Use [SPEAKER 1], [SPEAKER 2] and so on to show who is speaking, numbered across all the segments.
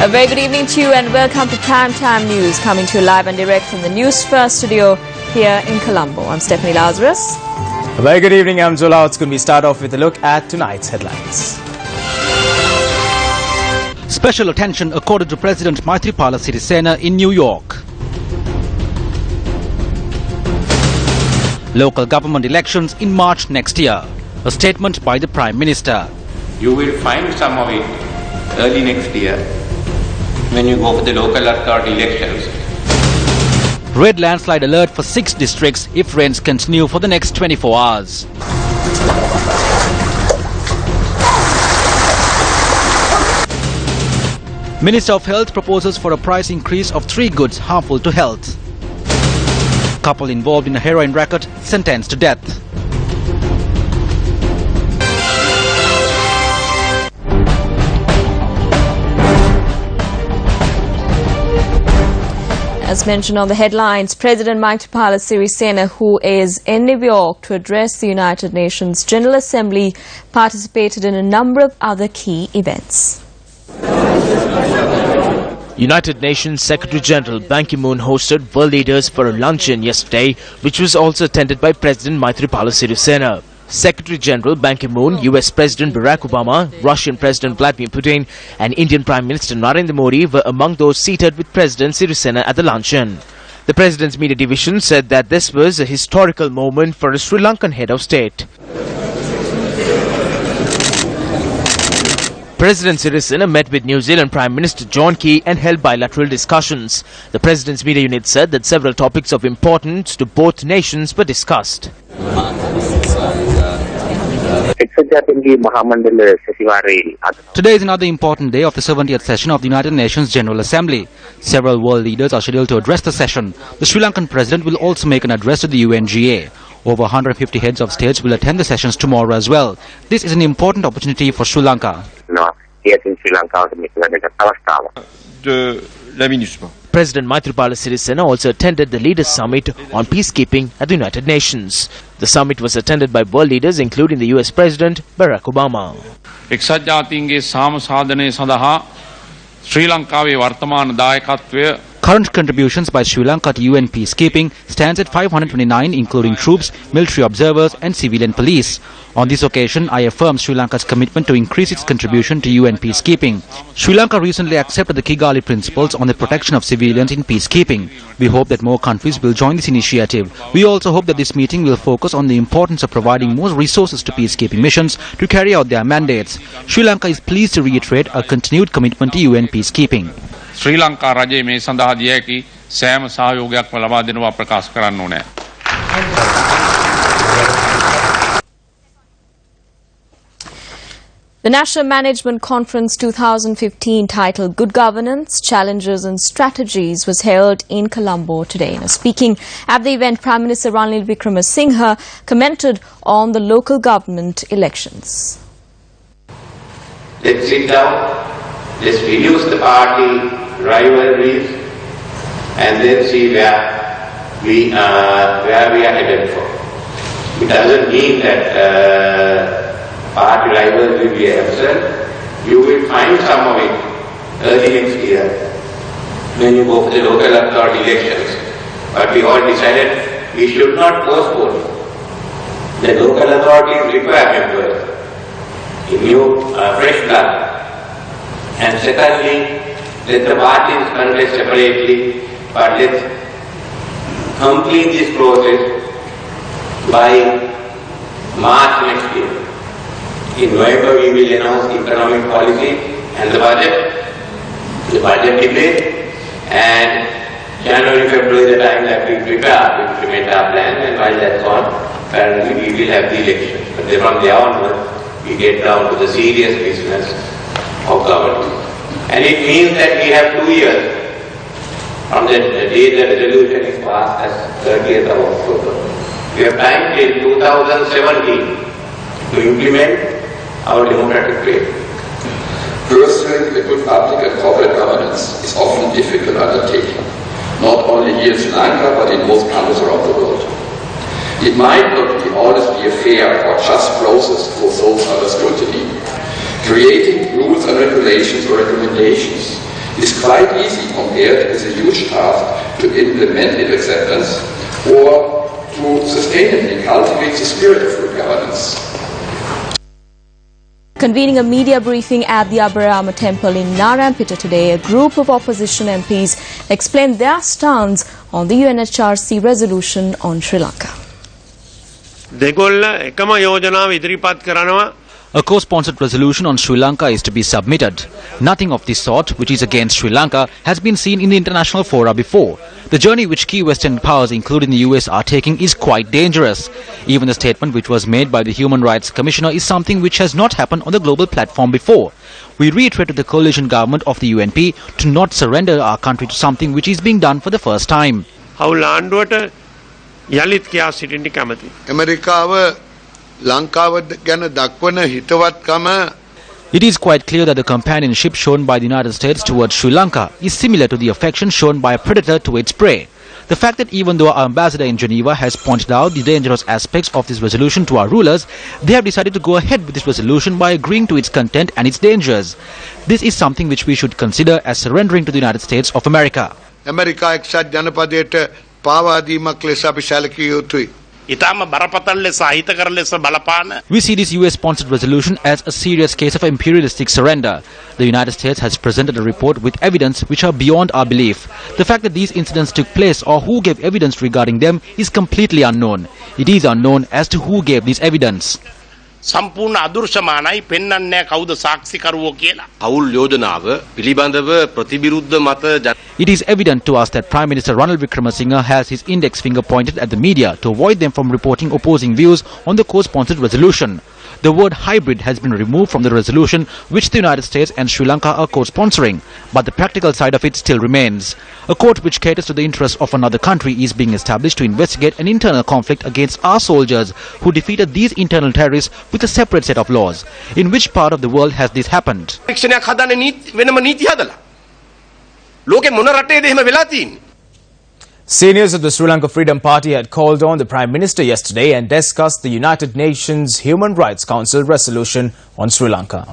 [SPEAKER 1] A very good evening to you and welcome to Primetime News, coming to you live and direct from the Newsfirst studio here in Colombo. I'm Stephanie Lazarus.
[SPEAKER 2] A very good evening, I'm Zola. It's going to be start off with a look at tonight's headlines.
[SPEAKER 3] Special attention accorded to President Maithripala Sirisena in New York. Local government elections in March next year. A statement by the Prime Minister.
[SPEAKER 4] You will find some of it early next year when you go for the local authority elections.
[SPEAKER 3] Red landslide alert for 6 districts if rains continue for the next 24 hours. Minister of Health proposes for a price increase of 3 goods harmful to health. Couple involved in a heroin racket sentenced to death.
[SPEAKER 1] As mentioned on the headlines, President Maithripala Sirisena, who is in New York to address the United Nations General Assembly, participated in a number of other key events.
[SPEAKER 5] United Nations Secretary-General Ban Ki-moon hosted world leaders for a luncheon yesterday, which was also attended by President Maithripala Sirisena. Secretary-General Ban Ki-moon, US President Barack Obama, Russian President Vladimir Putin and Indian Prime Minister Narendra Modi were among those seated with President Sirisena at the luncheon. The President's media division said that this was a historical moment for a Sri Lankan head of state. President Sirisena met with New Zealand Prime Minister John Key and held bilateral discussions. The President's media unit said that several topics of importance to both nations were discussed.
[SPEAKER 3] Today is another important day of the 70th session of the United Nations General Assembly. Several world leaders are scheduled to address the session. The Sri Lankan President will also make an address to the UNGA. Over 150 heads of states will attend the sessions tomorrow as well. This is an important opportunity for Sri Lanka.
[SPEAKER 5] President Maithripala Sirisena also attended the Leaders Summit on Peacekeeping at the United Nations. The summit was attended by world leaders including the US President Barack Obama.
[SPEAKER 6] එක්සත් ජාතීන්ගේ සාම සාධනය සඳහා ශ්‍රී ලංකාවේ වර්තමාන දායකත්වය
[SPEAKER 3] Current contributions by Sri Lanka to UN peacekeeping stands at 529, including troops, military observers and civilian police. On this occasion, I affirm Sri Lanka's commitment to increase its contribution to UN peacekeeping. Sri Lanka recently accepted the Kigali Principles on the protection of civilians in peacekeeping. We hope that more countries will join this initiative. We also hope that this meeting will focus on the importance of providing more resources to peacekeeping missions to carry out their mandates. Sri Lanka is pleased to reiterate a continued commitment to UN peacekeeping.
[SPEAKER 6] ශ්‍රී ලංකා රජයේ මේ සඳහා දිය හැකි සෑම සහයෝගයක්ම ලබා දෙනවා ප්‍රකාශ කරන්න ඕනේ.
[SPEAKER 1] The National Management Conference 2015, titled Good Governance, Challenges and Strategies, was held in Colombo today. Now, speaking at the event, Prime Minister Ranil Wickremesinghe commented on the local government elections.
[SPEAKER 4] Let's sit down, let's reduce the party rivalries and then see where we are headed for. It doesn't mean that party rivals will be absent. You will find some of it early next year when you go for the local authority elections. But we all decided we should not postpone. The local authorities require members, new fresh blood. And secondly, let the parties contest separately, but let's complete this process by March next year. In November we will announce the economic policy and the budget debate, and January, February the time that we prepare to implement our plan, and while that's on, apparently we will have the elections. But then from there onwards, we get down to the serious business of government. And it means that we have 2 years from the day the resolution is passed as 30th of October. We have time till 2017 to implement our democratic way.
[SPEAKER 7] Pursuing a good public and corporate governance is often a difficult undertaking, not only here in Sri Lanka but in most countries around the world. It might not always be a fair or just process for those under scrutiny. Creating rules and regulations or recommendations is quite easy compared with a huge task to implement in acceptance or to sustainably cultivate the spirit of good governance.
[SPEAKER 1] Convening a media briefing at the Abrahama Temple in Narayanpeta today, a group of opposition MPs explained their stance on the UNHRC resolution on Sri Lanka.
[SPEAKER 3] A co-sponsored resolution on Sri Lanka is to be submitted. Nothing of this sort, which is against Sri Lanka, has been seen in the international fora before. The journey which key Western powers, including the US, are taking is quite dangerous. Even the statement which was made by the Human Rights Commissioner is something which has not happened on the global platform before. We reiterate to the coalition government of the UNP to not surrender our country to something which is being done for the first time. It is quite clear that the companionship shown by the United States towards Sri Lanka is similar to the affection shown by a predator to its prey. The fact that even though our ambassador in Geneva has pointed out the dangerous aspects of this resolution to our rulers, they have decided to go ahead with this resolution by agreeing to its content and its dangers. This is something which we should consider as surrendering to the United States of America. We see this US-sponsored resolution as a serious case of imperialistic surrender. The United States has presented a report with evidence which are beyond our belief. The fact that these incidents took place or who gave evidence regarding them is completely unknown. It is unknown as to who gave this evidence.
[SPEAKER 8] සම්පූර්ණ අදුර්ශමානයි පෙන්වන්නේ කවුද සාක්ෂිකරුවෝ කියලා.
[SPEAKER 9] අවුල් යෝජනාව පිළිබඳව ප්‍රතිවිරුද්ධ මත.
[SPEAKER 3] It is evident to us that Prime Minister Ranil Wickremesinghe has his index finger pointed at the media to avoid them from reporting opposing views on the co-sponsored resolution. The word hybrid has been removed from the resolution which the United States and Sri Lanka are co-sponsoring, but the practical side of it still remains. A court which caters to the interests of another country is being established to investigate an internal conflict against our soldiers who defeated these internal terrorists with a separate set of laws. In which part of the world has this happened?
[SPEAKER 2] Seniors of the Sri Lanka Freedom Party had called on the Prime Minister yesterday and discussed the United Nations Human Rights Council resolution on Sri Lanka.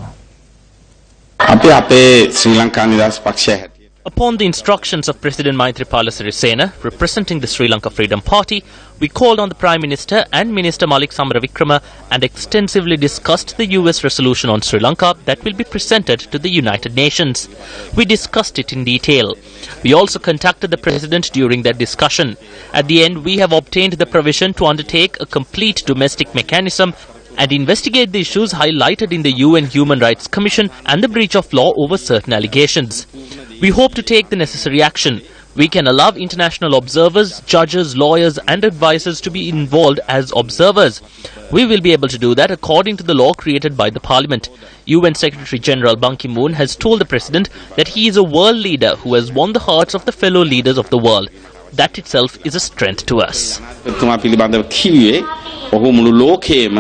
[SPEAKER 10] Upon the instructions of President Maithripala Sirisena, representing the Sri Lanka Freedom Party, we called on the Prime Minister and Minister Malik Samaravikrama and extensively discussed the US resolution on Sri Lanka that will be presented to the United Nations. We discussed it in detail. We also contacted the President during that discussion. At the end, we have obtained the provision to undertake a complete domestic mechanism and investigate the issues highlighted in the UN Human Rights Commission and the breach of law over certain allegations. We hope to take the necessary action. We can allow international observers, judges, lawyers and advisors to be involved as observers. We will be able to do that according to the law created by the Parliament. UN Secretary General Ban Ki-moon has told the President that he is a world leader who has won the hearts of the fellow leaders of the world. That itself is a strength to us.
[SPEAKER 9] ඔහු මුළු ලෝකයේම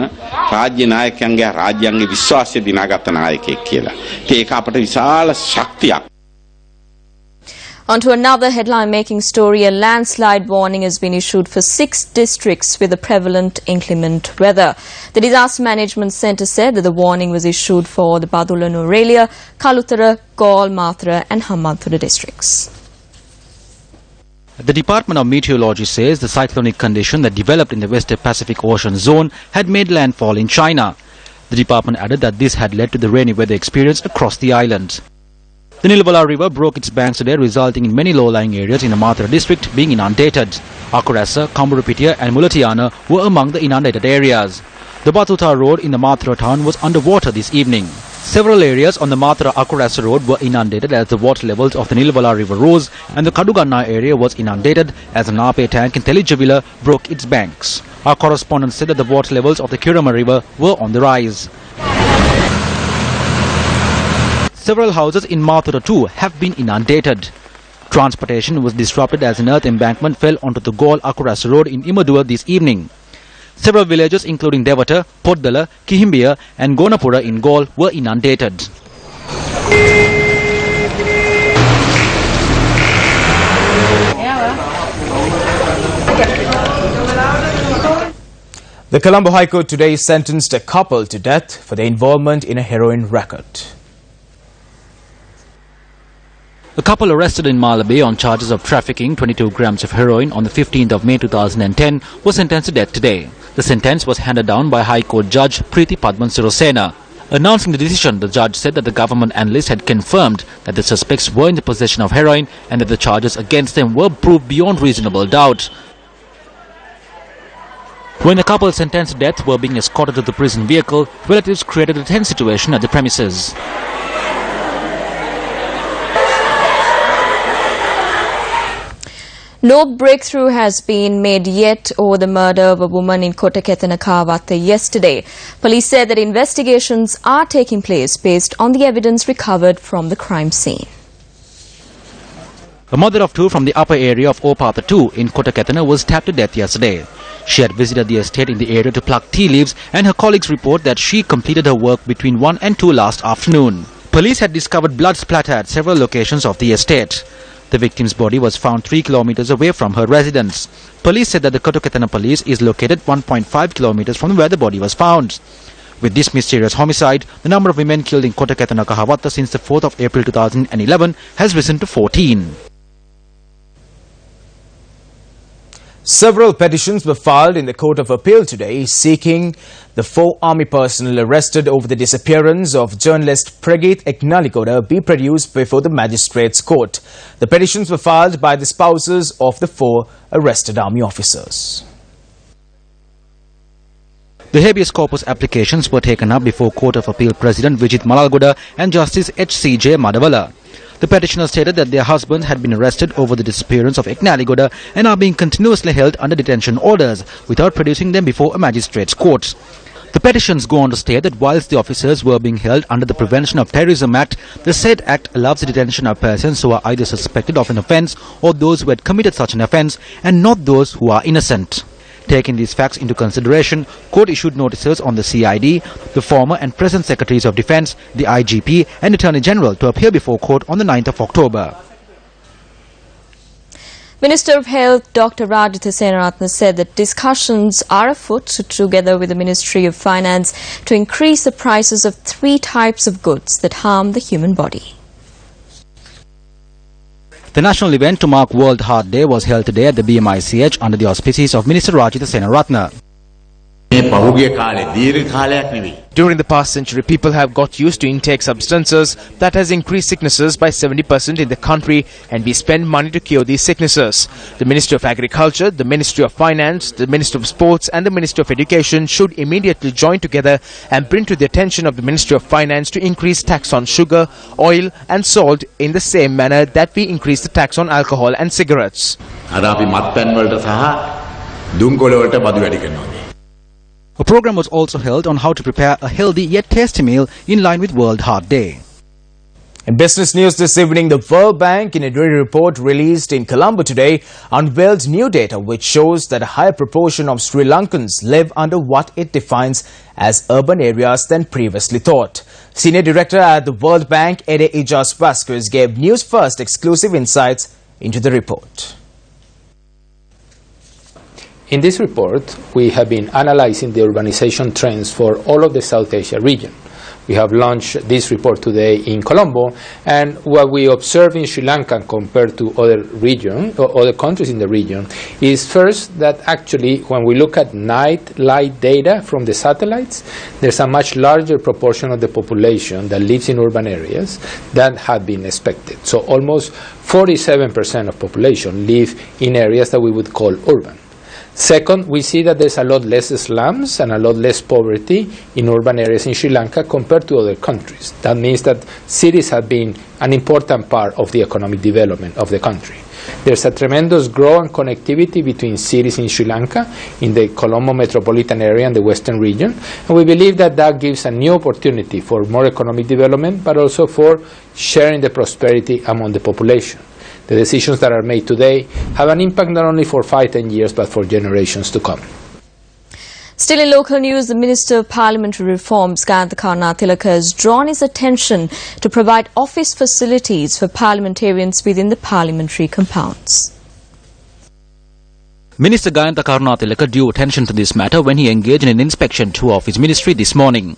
[SPEAKER 9] රාජ්‍ය නායකයන්ගේ රාජ්‍යයන්ගේ විශ්වාසය දිනාගත්ත නායකයෙක් කියලා. ඒක අපට විශාල ශක්තියක්.
[SPEAKER 1] On to another headline-making story. A landslide warning has been issued for 6 districts with the prevalent inclement weather. The Disaster Management Centre said that the warning was issued for the Badulla Nuwara, Kalutara, Galle, Mathura and Hambantota districts.
[SPEAKER 3] The Department of Meteorology says the cyclonic condition that developed in the West Pacific Ocean zone had made landfall in China. The department added that this had led to the rainy weather experience across the island. The Nilvala River broke its banks today, resulting in many low-lying areas in the Mathura district being inundated. Akurasa, Kamburupitiya and Mulatiyana were among the inundated areas. The Batuta road in the Mathura town was underwater this evening. Several areas on the Mathura-Akurasa road were inundated as the water levels of the Nilvala River rose, and the Kaduganna area was inundated as an Ape tank in Telijavila broke its banks. Our correspondent said that the water levels of the Kirama River were on the rise. Several houses in Mathura too have been inundated. Transportation was disrupted as an earth embankment fell onto the Galle-Akurasa road in Imadua this evening. Several villages including Devata, Poddala, Kihimbia and Gonapura in Galle were inundated.
[SPEAKER 2] The Colombo High Court today sentenced a couple to death for their involvement in a heroin racket.
[SPEAKER 3] A couple arrested in Malabar on charges of trafficking 22 grams of heroin on the 15th of May 2010 was sentenced to death today. The sentence was handed down by High Court Judge Preeti Padman Sirosena. Announcing the decision, the judge said that the government analyst had confirmed that the suspects were in the possession of heroin and that the charges against them were proved beyond reasonable doubt. When the couple sentenced to death were being escorted to the prison vehicle, relatives created a tense situation at the premises.
[SPEAKER 1] No breakthrough has been made yet over the murder of a woman in Kotaketana yesterday. Police said that investigations are taking place based on the evidence recovered from the crime scene.
[SPEAKER 3] A mother of two from the upper area of Opatha 2 in Kotaketana was stabbed to death yesterday. She had visited the estate in the area to pluck tea leaves, and her colleagues report that she completed her work between 1 and 2 last afternoon. Police had discovered blood splatter at several locations of the estate. The victim's body was found 3 kilometers away from her residence. Police said that the Kotaketana police is located 1.5 kilometers from where the body was found. With this mysterious homicide, the number of women killed in Kotaketana Kahawatha since the 4th of April 2011 has risen to 14.
[SPEAKER 2] Several petitions were filed in the Court of Appeal today seeking the 4 army personnel arrested over the disappearance of journalist Pregit Eknaligoda be produced before the magistrates' court. The petitions were filed by the spouses of the 4 arrested army officers.
[SPEAKER 3] The habeas corpus applications were taken up before Court of Appeal President Vijit Malalgoda and Justice H.C.J. Madavala. The petitioners stated that their husbands had been arrested over the disappearance of Eknaligoda and are being continuously held under detention orders without producing them before a magistrate's court. The petitions go on to state that whilst the officers were being held under the Prevention of Terrorism Act, the said act allows the detention of persons who are either suspected of an offence or those who had committed such an offence and not those who are innocent. Taking these facts into consideration, court issued notices on the CID, the former and present Secretaries of Defence, the IGP and Attorney General to appear before court on the 9th of October.
[SPEAKER 1] Minister of Health Dr. Rajitha Senaratne said that discussions are afoot together with the Ministry of Finance to increase the prices of 3 types of goods that harm the human body.
[SPEAKER 3] The national event to mark World Heart Day was held today at the BMICH under the auspices of Minister Rajitha Senaratne.
[SPEAKER 5] During the past century, people have got used to intake substances that has increased sicknesses by 70% in the country, and we spend money to cure these sicknesses. The Ministry of Agriculture, the Ministry of Finance, the Ministry of Sports and the Ministry of Education should immediately join together and bring to the attention of the Ministry of Finance to increase tax on sugar, oil and salt in the same manner that we increase the tax on alcohol and cigarettes.
[SPEAKER 3] A program was also held on how to prepare a healthy yet tasty meal in line with World Heart Day.
[SPEAKER 2] In business news this evening, the World Bank, in a daily report released in Colombo today, unveiled new data which shows that a higher proportion of Sri Lankans live under what it defines as urban areas than previously thought. Senior Director at the World Bank, Ede Ijas Vasquez, gave Newsfirst exclusive insights into the report.
[SPEAKER 11] In this report, we have been analyzing the urbanization trends for all of the South Asia region. We have launched this report today in Colombo, and what we observe in Sri Lanka compared to other regions or other countries in the region is first that actually when we look at night light data from the satellites, there's a much larger proportion of the population that lives in urban areas than had been expected. So almost 47% of population live in areas that we would call urban. Second, we see that there's a lot less slums and a lot less poverty in urban areas in Sri Lanka compared to other countries. That means that cities have been an important part of the economic development of the country. There's a tremendous growth and connectivity between cities in Sri Lanka, in the Colombo metropolitan area and the western region, and we believe that that gives a new opportunity for more economic development, but also for sharing the prosperity among the population. The decisions that are made today have an impact not only for 5-10 years, but for generations to come.
[SPEAKER 1] Still in local news, the Minister of Parliamentary Reforms, Ambedkar, has drawn his attention to provide office facilities for parliamentarians within the parliamentary compounds.
[SPEAKER 3] Minister Gayantha Karunatilaka drew attention to this matter when he engaged in an inspection tour of his ministry this morning.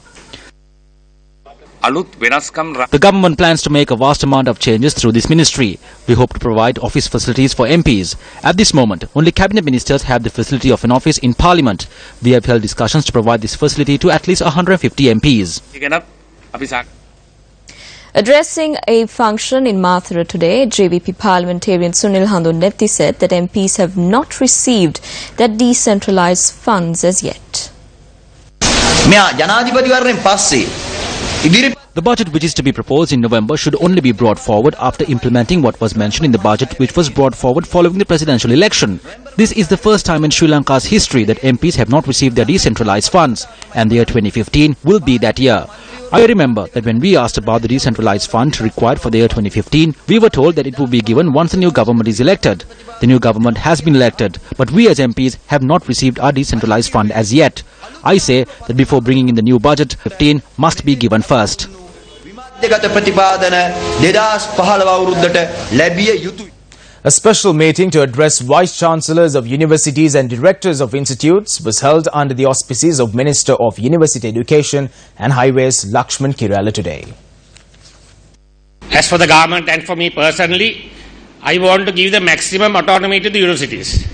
[SPEAKER 3] The government plans to make a vast amount of changes through this ministry. We hope to provide office facilities for MPs. At this moment, only cabinet ministers have the facility of an office in Parliament. We have held discussions to provide this facility to at least 150 MPs.
[SPEAKER 1] Addressing a function in Mathura today, JVP parliamentarian Sunil Handonetti said that MPs have not received their decentralized funds as yet.
[SPEAKER 3] The budget which is to be proposed in November should only be brought forward after implementing what was mentioned in the budget which was brought forward following the presidential election. This is the first time in Sri Lanka's history that MPs have not received their decentralized funds, and the year 2015 will be that year. I remember that when we asked about the decentralized fund required for the year 2015, we were told that it will be given once the new government is elected. The new government has been elected, but we as MPs have not received our decentralized fund as yet. I say that before bringing in the new budget, 15 must be given first.
[SPEAKER 2] A special meeting to address vice-chancellors of universities and directors of institutes was held under the auspices of Minister of University Education and Highways Lakshman Kirala today.
[SPEAKER 8] As for the government and for me personally, I want to give the maximum autonomy to the universities.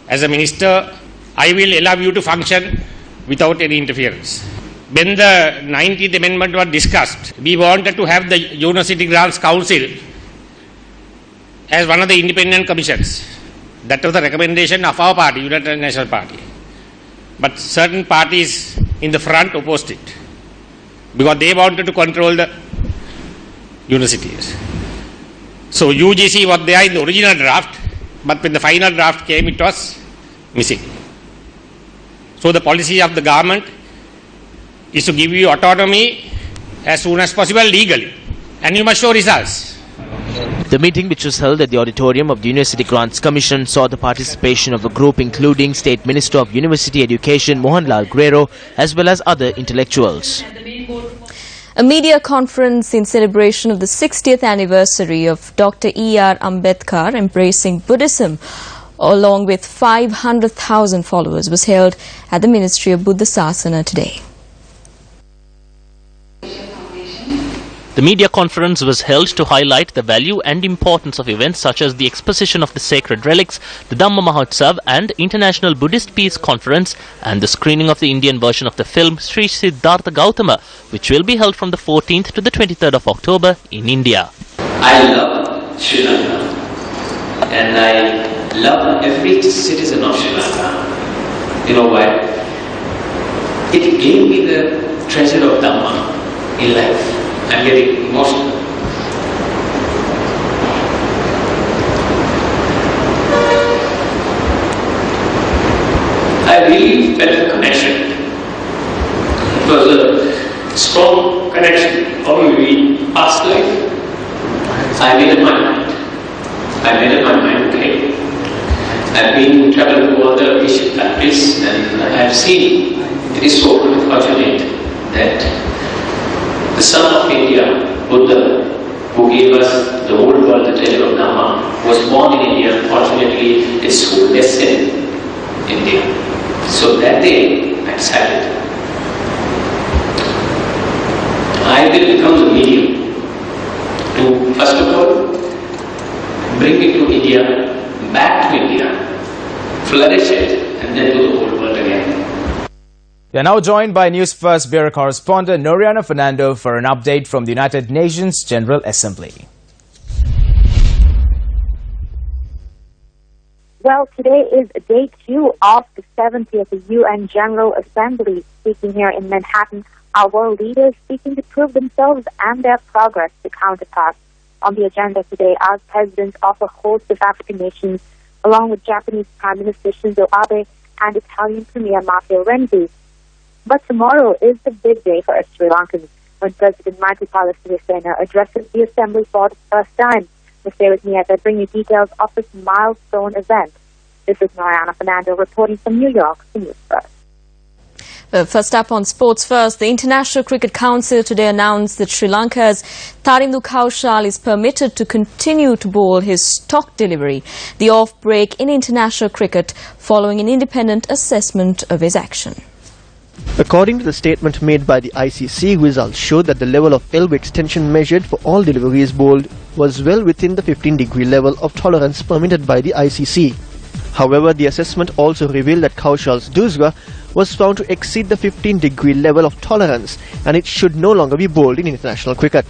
[SPEAKER 8] As a minister, I will allow you to function without any interference. When the 19th Amendment was discussed, we wanted to have the University Grants Council as one of the independent commissions. That was the recommendation of our party, United National Party. But certain parties in the front opposed it because they wanted to control the universities. So UGC was there in the original draft, but when the final draft came, it was missing. So the policy of the government is to give you autonomy as soon as possible legally, and you must show results.
[SPEAKER 5] The meeting, which was held at the auditorium of the University Grants Commission, saw the participation of a group including State Minister of University Education Mohanlal Guerrero as well as other intellectuals.
[SPEAKER 1] A media conference in celebration of the 60th anniversary of Dr. E.R. Ambedkar embracing Buddhism along with 500,000 followers was held at the Ministry of Buddha Sasana today.
[SPEAKER 10] The media conference was held to highlight the value and importance of events such as the exposition of the sacred relics, the Dhamma Mahotsav and International Buddhist Peace Conference, and the screening of the Indian version of the film Sri Siddhartha Gautama, which will be held from the 14th to the 23rd of October in India.
[SPEAKER 12] I love Sri Lanka and I love every citizen of Sri Lanka. You know why? It gave me the treasure of Dhamma in life. I'm getting emotional. I really felt a connection. It was a strong connection, probably in past life. I made up my mind. Okay. I've been traveling to all the Asian countries and I have seen it is so unfortunate that the son of India, Buddha, who gave us the whole world, the treasure of Dhamma, was born in India. Unfortunately, his whole destiny in India. So that day, I decided I will become the medium to, first of all, bring it to India, back to India, flourish it, and then to the whole world again.
[SPEAKER 2] We are now joined by Newsfirst Bureau correspondent Noriana Fernando for an update from the United Nations General Assembly.
[SPEAKER 13] Well, today is day 2 of the 70th UN General Assembly. Speaking here in Manhattan, our world leaders seeking to prove themselves and their progress to counterparts. On the agenda today are presidents of a host of African nations, along with Japanese Prime Minister Shinzo Abe and Italian Premier Matteo Renzi. But tomorrow is the big day for us Sri Lankans when President Maithripala Sirisena addresses the Assembly for the first time. Stay with me as I bring you details of this milestone event. This is Mariana Fernando reporting from New York for Newsfirst.
[SPEAKER 1] First up on Sports First, the International Cricket Council today announced that Sri Lanka's Tharindu Kaushal is permitted to continue to bowl his stock delivery, the off-break in international cricket, following an independent assessment of his action.
[SPEAKER 14] According to the statement made by the ICC, results showed that the level of elbow extension measured for all deliveries bowled was well within the 15-degree level of tolerance permitted by the ICC. However, the assessment also revealed that Kaushal's doosra was found to exceed the 15-degree level of tolerance and it should no longer be bowled in international cricket.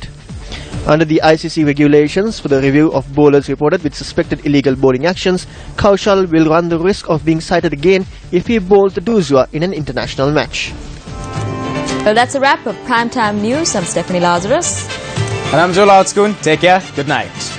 [SPEAKER 14] Under the ICC regulations for the review of bowlers reported with suspected illegal bowling actions, Kaushal will run the risk of being cited again if he bowls the doosra in an international match.
[SPEAKER 1] Well, that's a wrap of Primetime News. I'm Stephanie Lazarus.
[SPEAKER 2] And I'm Joel Outskoon. Take care. Good night.